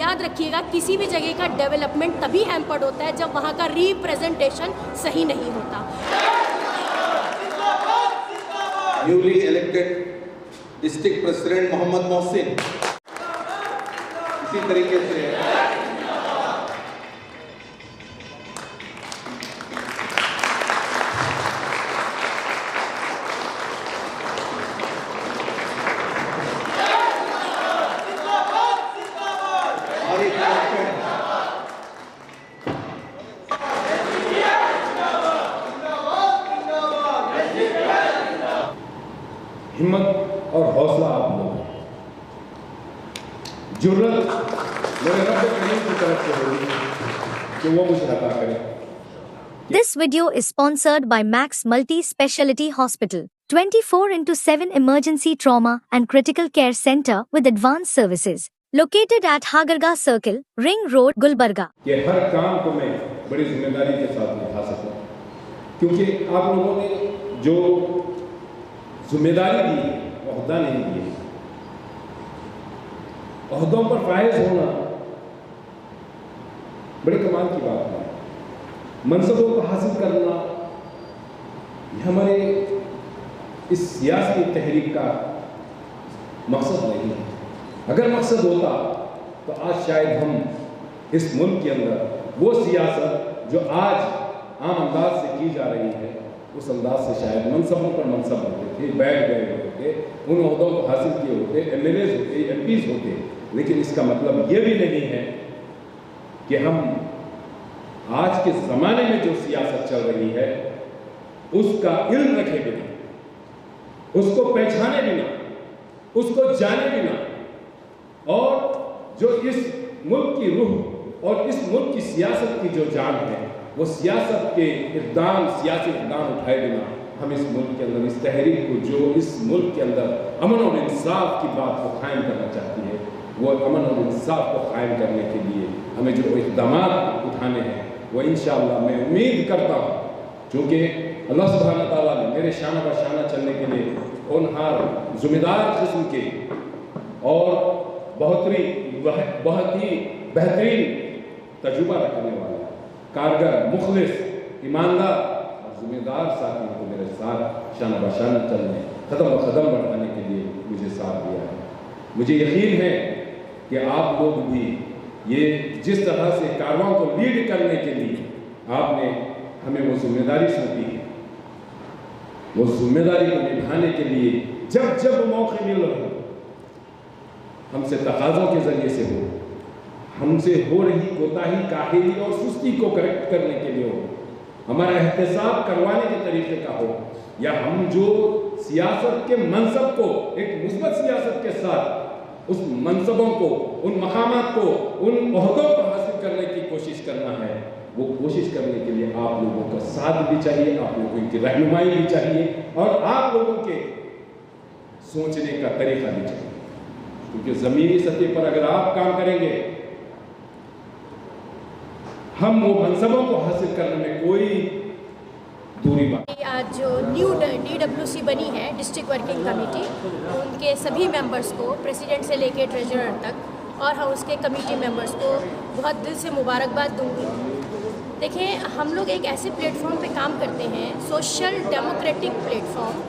याद रखिएगा, किसी भी जगह का डेवलपमेंट तभी हैम्पर्ड होता है जब वहाँ का रिप्रेजेंटेशन सही नहीं होता। Newly elected district president Mohammad Mohsin, इसी तरीके से हिम्मत और हौसला आप लोग, जुर्रत मेरे रब करीम की तरफ से होगी कि वो मुझे अता करे। This video is sponsored by Max Multi-Speciality Hospital, 24/7 emergency trauma and critical care center with advanced services, located at Hagarga Circle, Ring Road, Gulbarga. कि हर काम को मैं बड़ी जिम्मेदारी के साथ निभा सकूं, क्योंकि आप लोगों ने जो जिम्मेदारी दी है, ओहदा नहीं दिए। ओहदों पर फायज होना बड़े कमाल की बात है। मनसबों को हासिल करना यह हमारे इस सियासी तहरीक का मकसद नहीं है। अगर मकसद होता तो आज शायद हम इस मुल्क के अंदर वो सियासत जो आज आम अंदाज से की जा रही है, उस अंदाज से शायद मनसबों पर मनसब होते थे, बैठ गए होते, उन ओहदों को हासिल किए होते, MLAs होते, MPs होते। लेकिन इसका मतलब ये भी नहीं है कि हम आज के ज़माने में जो सियासत चल रही है उसका इल्म रखे बिना, उसको पहचाने बिना, उसको जाने बिना, और जो इस मुल्क की रूह और इस मुल्क की सियासत की जो जान है, वो सियासत के इक़दाम, सियासी इक़दाम उठाए बिना हम इस मुल्क के अंदर इस तहरीक को, जो इस मुल्क के अंदर अमन और इंसाफ की बात को कायम करना चाहती है, वो अमन और इंसाफ को कायम करने के लिए हमें जो इक़दाम उठाने हैं, वो इंशाअल्लाह मैं उम्मीद करता हूँ, चूँकि अल्लाह सुब्हानहू व तआला ने मेरे शाना बशाना चलने के लिए होनहार ज़िम्मेदार किस्म के और बहुत ही बेहतरीन तजुर्बा रखने वाले, कारगर, मुखलिस, ईमानदार और ज़िम्मेदार साथियों को मेरे साथ शाना बशाना चलने, कदम कदम बढ़ाने के लिए मुझे साथ दिया है। मुझे यकीन है कि आप लोग भी ये जिस तरह से कारवां को लीड करने के लिए आपने हमें वो जिम्मेदारी सौंपी है, वो जिम्मेदारी को निभाने के लिए जब जब मौके मिल रहे हो, हमसे तकाज़ों के ज़रिए से हो, हमसे हो रही कोताही, काहिली और सुस्ती को करेक्ट करने के लिए हो, हमारा एहतसाब करवाने के तरीके का हो, या हम जो सियासत के मनसब को एक मुस्बत सियासत के साथ उस मनसबों को, उन मकामात को, उन ओहदों को हासिल करने की कोशिश करना है, वो कोशिश करने के लिए आप लोगों का साथ भी चाहिए, आप लोगों की रहनुमाई भी चाहिए, और आप लोगों के सोचने का तरीका भी चाहिए। क्योंकि ज़मीनी सतह पर अगर आप काम करेंगे, हम वो मनसबों को हासिल करने में कोई दूरी बात। आज जो न्यू DWC बनी है, डिस्ट्रिक्ट वर्किंग कमेटी, उनके सभी मेंबर्स को, प्रेसिडेंट से लेकर ट्रेजरर तक, और हम उसके कमेटी मेंबर्स को बहुत दिल से मुबारकबाद दूंगी। देखिए, हम लोग एक ऐसे प्लेटफॉर्म पे काम करते हैं, सोशल डेमोक्रेटिक प्लेटफॉर्म,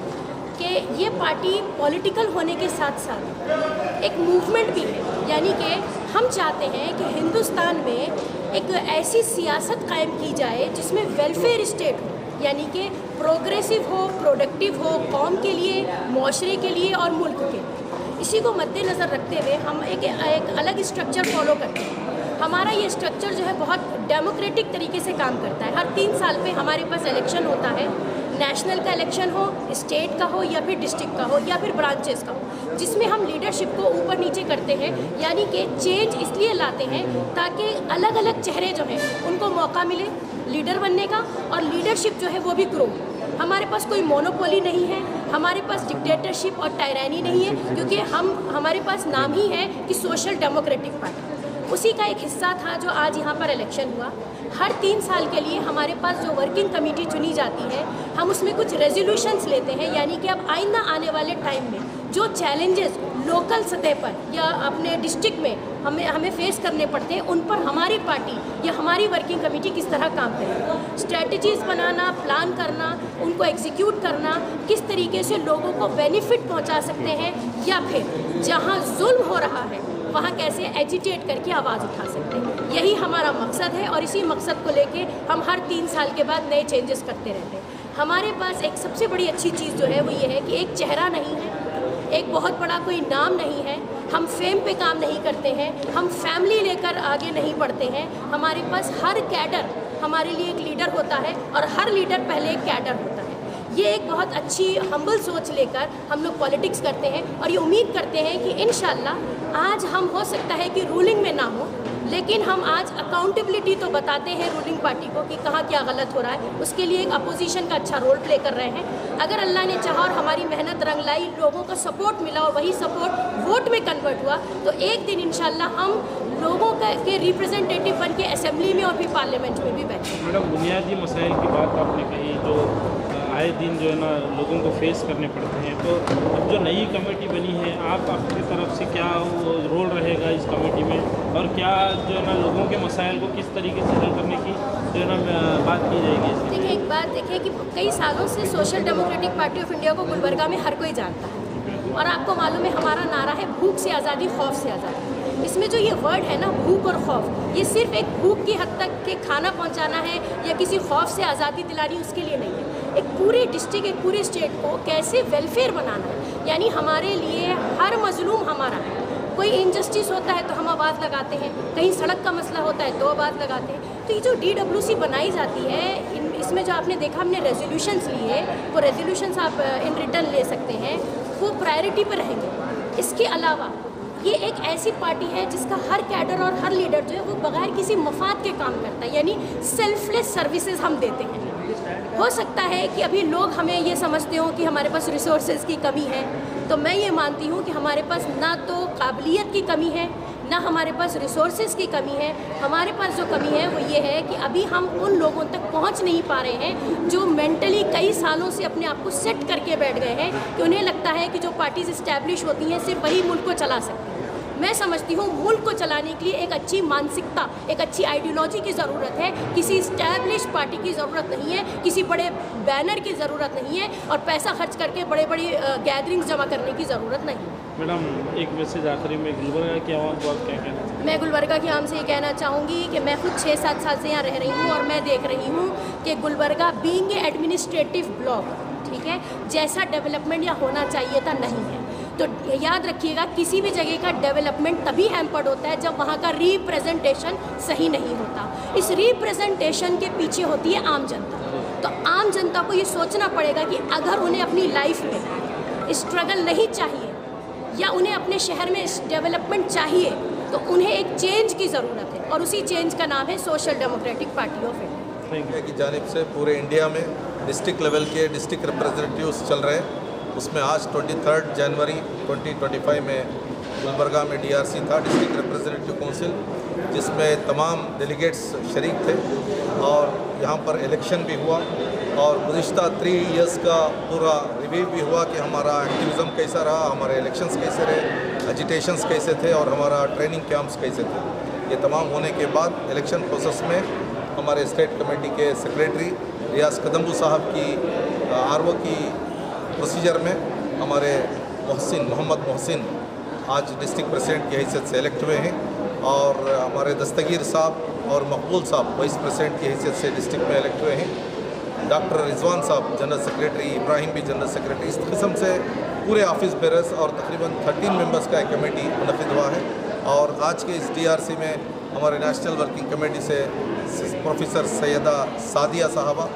कि ये पार्टी पॉलिटिकल होने के साथ साथ एक मूवमेंट भी है। यानी कि हम चाहते हैं कि हिंदुस्तान में एक ऐसी सियासत कायम की जाए जिसमें वेलफेयर स्टेट हो, यानी कि प्रोग्रेसिव हो, प्रोडक्टिव हो, कौम के लिए, माशरे के लिए और मुल्क के लिए। इसी को मद्देनज़र रखते हुए हम एक अलग स्ट्रक्चर फॉलो करते हैं। हमारा ये स्ट्रक्चर जो है बहुत डेमोक्रेटिक तरीके से काम करता है। हर 3 साल पे हमारे पास इलेक्शन होता है, नेशनल का इलेक्शन हो, स्टेट का हो, या फिर डिस्ट्रिक्ट का हो, या फिर ब्रांचेस का हो, जिसमें हम लीडरशिप को ऊपर नीचे करते हैं। यानी कि चेंज इसलिए लाते हैं ताकि अलग अलग चेहरे जो हैं उनको मौका मिले लीडर बनने का, और लीडरशिप जो है वो भी ग्रो। हमारे पास कोई मोनोपोली नहीं है, हमारे पास डिक्टेटरशिप और टायरानी नहीं है, क्योंकि हमारे पास नाम ही है कि सोशल डेमोक्रेटिक पार्टी। उसी का एक हिस्सा था जो आज यहाँ पर इलेक्शन हुआ। हर 3 साल के लिए हमारे पास जो वर्किंग कमेटी चुनी जाती है, हम उसमें कुछ रेजोल्यूशंस लेते हैं, यानी कि अब आइंदा आने वाले टाइम में जो चैलेंजेस लोकल सतह पर या अपने डिस्ट्रिक्ट में हमें फेस करने पड़ते हैं, उन पर हमारी पार्टी या हमारी वर्किंग कमेटी किस तरह काम करेगी। स्ट्रेटजीज़ बनाना, प्लान करना, उनको एग्जीक्यूट करना, किस तरीके से लोगों को बेनिफिट पहुंचा सकते हैं, या फिर जहां जुल्म हो रहा है वहाँ कैसे एजिटेट करके आवाज़ उठा सकते हैं। यही हमारा मकसद है और इसी मकसद को लेके हम हर 3 साल के बाद नए चेंजेस करते रहते हैं। हमारे पास एक सबसे बड़ी अच्छी चीज़ जो है वो ये है कि एक चेहरा नहीं है, एक बहुत बड़ा कोई नाम नहीं है, हम फेम पे काम नहीं करते हैं, हम फैमिली लेकर आगे नहीं बढ़ते हैं। हमारे पास हर कैडर हमारे लिए एक लीडर होता है और हर लीडर पहले एक कैडर होता है। ये एक बहुत अच्छी हम्बल सोच लेकर हम लोग पॉलिटिक्स करते हैं और ये उम्मीद करते हैं कि इंशाल्लाह आज हम हो सकता है कि रूलिंग में ना हो, लेकिन हम आज अकाउंटेबिलिटी तो बताते हैं रूलिंग पार्टी को कि कहाँ क्या गलत हो रहा है। उसके लिए एक अपोजिशन का अच्छा रोल प्ले कर रहे हैं। अगर अल्लाह ने चाहा और हमारी मेहनत रंग लाई, लोगों का सपोर्ट मिला और वही सपोर्ट वोट में कन्वर्ट हुआ, तो एक दिन इंशाल्लाह हम लोगों के रिप्रेजेंटेटिव बन के असेंबली में और भी पार्लियामेंट में भी बैठे। मैडम, बुनियादी मसाइल की बात आपने कही जो आए दिन जो है ना लोगों को फेस करने पड़ते हैं, तो अब जो नई कमेटी बनी है, आप आपकी तरफ से क्या रोल रहेगा इस कमेटी में, और क्या जो है ना लोगों के मसाइल को किस तरीके से हल करने की जो है ना बात की जाएगी? देखिए, एक बात देखिए कि कई सालों से social democratic party of India को गुलबर्गा में हर कोई जानता है और आपको मालूम है हमारा नारा है भूख से आज़ादी, खौफ से आज़ादी। इसमें जो ये वर्ड है ना, भूख और खौफ, ये सिर्फ एक भूख की हद तक के खाना पहुंचाना है या किसी खौफ से आज़ादी दिलानी, उसके लिए नहीं है। एक पूरे डिस्ट्रिक्ट, एक पूरे स्टेट को कैसे वेलफेयर बनाना है, यानी हमारे लिए हर मजलूम हमारा है। कोई इनजस्टिस होता है तो हम आवाज़ लगाते हैं, कहीं सड़क का मसला होता है तो आवाज़ लगाते हैं। तो ये जो DWC बनाई जाती है, इसमें जो आपने देखा हमने रेजोल्यूशंस लिए, वो रेजोल्यूशंस आप इन रिटर्न ले सकते हैं, वो प्रायोरिटी पर रहेंगे। इसके अलावा ये एक ऐसी पार्टी है जिसका हर कैडर और हर लीडर जो है वो बगैर किसी मफाद के काम करता है, यानी सेल्फलेस सर्विसेज हम देते हैं। हो सकता है कि अभी लोग हमें ये समझते हो कि हमारे पास रिसोर्सेज की कमी है, तो मैं ये मानती हूँ कि हमारे पास ना तो काबिलियत की कमी है, ना हमारे पास रिसोर्सेज की कमी है। हमारे पास जो कमी है वो ये है कि अभी हम उन लोगों तक पहुंच नहीं पा रहे हैं जो मेंटली कई सालों से अपने आप को सेट करके बैठ गए हैं कि उन्हें लगता है कि जो पार्टीज इस्टेब्लिश होती हैं सिर्फ वही मुल्क को चला सकती हैं। मैं समझती हूँ मुल्क को चलाने के लिए एक अच्छी मानसिकता, एक अच्छी आइडियोलॉजी की ज़रूरत है। किसी इस्टेब्लिश पार्टी की ज़रूरत नहीं है, किसी बड़े बैनर की ज़रूरत नहीं है और पैसा खर्च करके बड़े बड़ी गैदरिंग्स जमा करने की ज़रूरत नहीं है। मैडम, एक मैसेज आखिरी में गुलबर्गा की आवाम को आप क्या कहना चाहते हैं? मैं गुलबर्गा की आवाम से ये कहना चाहूँगी कि मैं खुद 6-7 साल से यहाँ रह रही हूँ और मैं देख रही हूँ कि Gulbarga being a administrative block, ठीक है, जैसा डेवलपमेंट यहाँ होना चाहिए था नहीं है। तो याद रखिएगा, किसी भी जगह का डेवलपमेंट तभी हैम्पर्ड होता है जब वहाँ का रिप्रेजेंटेशन सही नहीं होता। इस रिप्रेजेंटेशन के पीछे होती है आम जनता। तो आम जनता को ये सोचना पड़ेगा कि अगर उन्हें अपनी लाइफ में स्ट्रगल नहीं चाहिए या उन्हें अपने शहर में डेवलपमेंट चाहिए, तो उन्हें एक चेंज की ज़रूरत है और उसी चेंज का नाम है social democratic party of India की जानिब से पूरे इंडिया में डिस्ट्रिक्ट लेवल के डिस्ट्रिक्ट रिप्रेजेंटेटिव्स चल रहे हैं। उसमें आज 23 जनवरी 2025 में गुलबर्गा में DRC था, डिस्ट्रिक्ट रिप्रेजेंटेटिव काउंसिल, जिसमें तमाम डेलीगेट्स शरीक थे और यहाँ पर इलेक्शन भी हुआ और गुज़िश्ता 3 इयर्स का पूरा रिव्यू भी हुआ कि हमारा एक्टिविज़म कैसा रहा, हमारे इलेक्शंस कैसे रहे, एजिटेशंस कैसे थे और हमारा ट्रेनिंग कैंप्स कैसे थे। ये तमाम होने के बाद इलेक्शन प्रोसेस में हमारे स्टेट कमेटी के सेक्रेटरी रियाज कदम्बू साहब की RO की प्रोसीजर में हमारे मोहम्मद मोहसिन आज डिस्ट्रिक्ट प्रेसिडेंट की हैसियत से इलेक्ट हुए हैं और हमारे दस्तगीर साहब और मकबूल साहब वाइस प्रेसिडेंट की हैसियत से डिस्ट्रिक्ट में इलेक्ट हुए हैं। डॉक्टर रिजवान साहब जनरल सेक्रेटरी, इब्राहिम भी जनरल सेक्रेटरी, इस किस्म से पूरे ऑफिस बेरर्स और तकरीबन 13 मेंबर्स का एक कमेटी मुनक़िद हुआ है। और आज के इस DRC में हमारे नेशनल वर्किंग कमेटी से प्रोफेसर सैयदा सादिया साहबा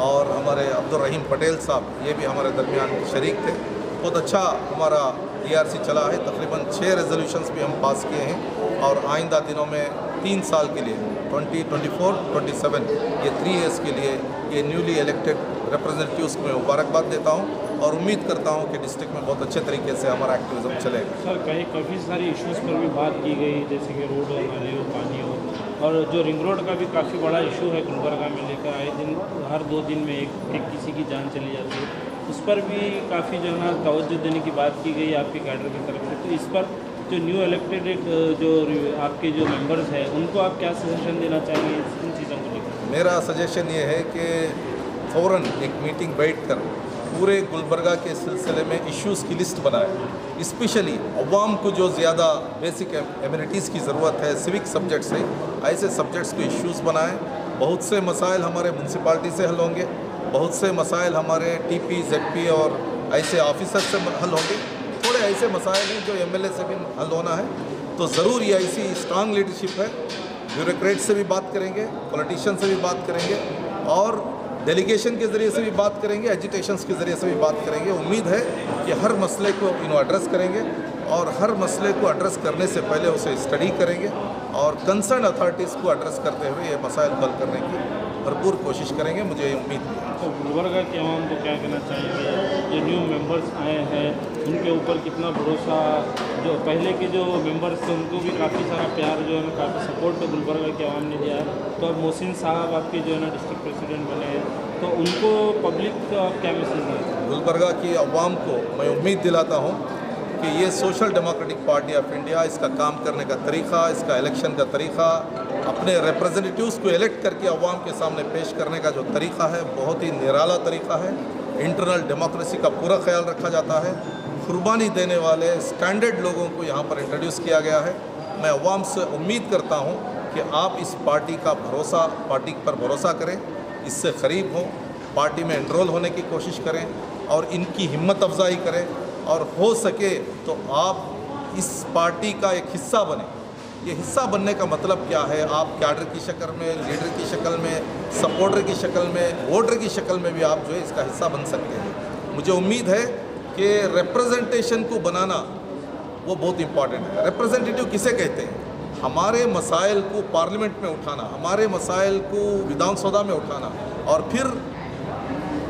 और हमारे अब्दुल रहीम पटेल साहब, ये भी हमारे दरमियान शरीक थे। बहुत अच्छा हमारा DRC चला है, तकरीबन 6 रेजोल्यूशंस भी हम पास किए हैं और आइंदा दिनों में 3 साल के लिए 2024-27 ये 3 years के लिए ये न्यूली इलेक्टेड रिप्रेजेंटेटिव्स को मैं मुबारकबाद देता हूँ और उम्मीद करता हूँ कि डिस्ट्रिक्ट में बहुत अच्छे तरीके से हमारा एक्टिविज़म चलेगा। सर, काफ़ी सारी इश्यूज़ पर भी बात की गई, जैसे कि रोड हो, नाली हो, पानी हो, और जो रिंग रोड का भी काफ़ी बड़ा इशू है गुलबर्गा में लेकर आए दिन हर 2 दिन में एक किसी की जान चली जाती है। उस पर भी काफ़ी जो है ना तवज्जो देने की बात की गई आपके कैडर की तरफ से। तो इस पर जो न्यू इलेक्टेड जो आपके जो मेंबर्स हैं उनको आप क्या सजेशन देना चाहेंगे इन चीज़ों को लेकर? मेरा सजेशन ये है कि फ़ौरन एक मीटिंग बैठकर पूरे गुलबर्गा के सिलसिले में इश्यूज़ की लिस्ट बनाए। स्पेशली अवाम को जो ज़्यादा बेसिक एमिनिटीज़ की ज़रूरत है, सिविक सब्जेक्ट्स है, ऐसे सब्जेक्ट्स को इश्यूज़ बनाएं। बहुत से मसाइल हमारे म्यूनसिपाल्टी से हल होंगे, बहुत से मसाइल हमारे टीपी, जेडपी और ऐसे ऑफिसर से हल होंगे। थोड़े ऐसे मसाइल हैं जो एमएलए से भी हल होना है। तो ज़रूर ये ऐसी स्ट्रांग लीडरशिप है, ब्यूरोक्रेट से भी बात करेंगे, पॉलिटिशियन से भी बात करेंगे और डेलीगेशन के ज़रिए से भी बात करेंगे, एजुटेशंस के ज़रिए से भी बात करेंगे। उम्मीद है कि हर मसले को एड्रेस करेंगे और हर मसले को एड्रेस करने से पहले उसे स्टडी करेंगे और कंसर्न अथॉरिटीज़ को एड्रेस करते हुए ये मसाइल हल करने की भरपूर कोशिश करेंगे, मुझे ये उम्मीद है। तो गुलबर्गा के आवाम को क्या कहना चाहिए? जो न्यू मेंबर्स आए हैं उनके ऊपर कितना भरोसा, जो पहले के जो मेंबर्स थे उनको भी काफ़ी सारा प्यार जो है ना, काफ़ी सपोर्ट तो गुलबर्गा के आवाम ने दिया है। तो अब मोहसिन साहब आपके जो है ना डिस्ट्रिक्ट प्रेसिडेंट बने हैं, तो उनको पब्लिक का क्या मैसेज है? गुलबर्गा की आवाम को मैं उम्मीद दिलाता हूँ कि ये social democratic party of India, इसका काम करने का तरीक़ा, इसका इलेक्शन का तरीक़ा, अपने रिप्रेजेंटेटिव्स को इलेक्ट करके अवाम के सामने पेश करने का जो तरीक़ा है, बहुत ही निराला तरीक़ा है। इंटरनल डेमोक्रेसी का पूरा ख्याल रखा जाता है। कुर्बानी देने वाले स्टैंडर्ड लोगों को यहाँ पर इंट्रोड्यूस किया गया है। मैं अवाम से उम्मीद करता हूँ कि आप इस पार्टी पर भरोसा करें, इससे करीब हों, पार्टी में एनरोल होने की कोशिश करें और इनकी हिम्मत अफजाई करें और हो सके तो आप इस पार्टी का एक हिस्सा बने। ये हिस्सा बनने का मतलब क्या है? आप कैडर की शक्ल में, लीडर की शक्ल में, सपोर्टर की शक्ल में, वोटर की शक्ल में भी आप जो है इसका हिस्सा बन सकते हैं। मुझे उम्मीद है कि रिप्रेजेंटेशन को बनाना वो बहुत इम्पॉर्टेंट है। रिप्रेजेंटेटिव किसे कहते हैं? हमारे मसाइल को पार्लियामेंट में उठाना, हमारे मसाइल को विधानसभा में उठाना और फिर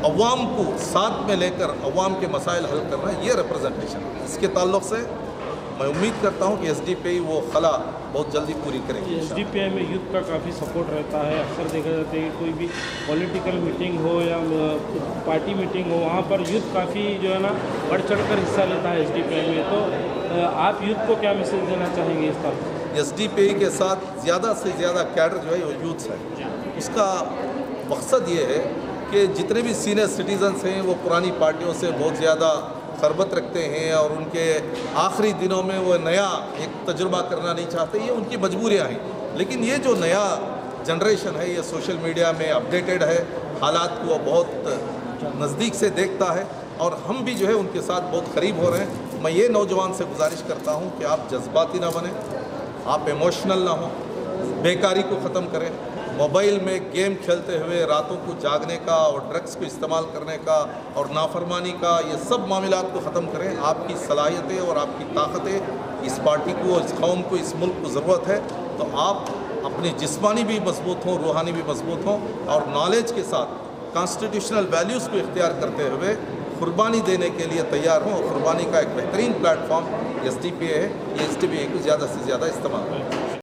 अवाम को साथ में लेकर अवाम के मसाइल हल करना, ये रिप्रेजेंटेशन है। इसके ताल्लुक़ से मैं उम्मीद करता हूँ कि एसडीपीआई वो खला बहुत जल्दी पूरी करेगी। एसडीपीआई में यूथ का काफ़ी सपोर्ट रहता है। अक्सर देखा जाता है कि कोई भी पॉलिटिकल मीटिंग हो या पार्टी मीटिंग हो, वहाँ पर यूथ काफ़ी जो है ना बढ़ चढ़ कर हिस्सा लेता है एसडीपीआई में। तो आप यूथ को क्या मैसेज देना चाहेंगे इस तरफ? एसडीपीआई के साथ ज़्यादा से ज़्यादा कैडर जो है वो यूथ है। उसका मकसद ये है कि जितने भी सीनियर सिटीजन्स हैं वो पुरानी पार्टियों से बहुत ज़्यादा खरबत रखते हैं और उनके आखिरी दिनों में वो नया एक तजुर्बा करना नहीं चाहते। ये उनकी मजबूरियाँ हैं। लेकिन ये जो नया जनरेशन है ये सोशल मीडिया में अपडेटेड है, हालात को बहुत नज़दीक से देखता है और हम भी जो है उनके साथ बहुत करीब हो रहे हैं। मैं ये नौजवान से गुजारिश करता हूँ कि आप जज्बाती ना बने, आप इमोशनल ना हो, बेकारी को ख़त्म करें, मोबाइल में गेम खेलते हुए रातों को जागने का और ड्रग्स को इस्तेमाल करने का और नाफरमानी का, ये सब मामलात को ख़त्म करें। आपकी सलाहियतें और आपकी ताकतें इस पार्टी को, इस कौम को, इस मुल्क को ज़रूरत है। तो आप अपने जिस्मानी भी मजबूत हों, रूहानी भी मजबूत हों और नॉलेज के साथ कॉन्स्टिट्यूशनल वैल्यूज़ को इख्तियार करते हुए कुर्बानी देने के लिए तैयार हों। और कुर्बानी का एक बेहतरीन प्लेटफॉर्म एसडीपीआई है। ये एसडीपीआई को ज़्यादा से ज़्यादा इस्तेमाल करें।